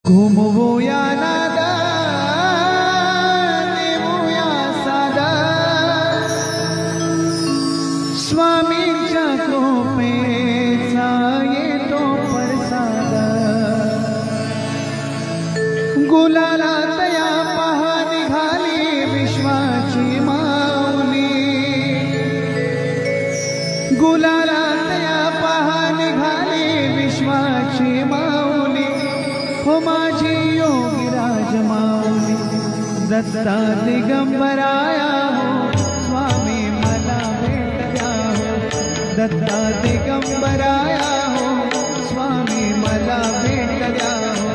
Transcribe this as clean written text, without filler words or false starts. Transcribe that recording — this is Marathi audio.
घुमवूया नादा देऊया सादा स्वामींच्या कृपेचा येतो प्रसाद गुलालात या पहा निघाली विश्वाची माऊली गुलालात या पहा निघाली विश्वाची माऊली हो माझी योगीराज माऊली दत्ता दिगंबराया हो स्वामी मला भेट द्या हो दत्ता दिगंबराया हो स्वामी मला भेट द्या हो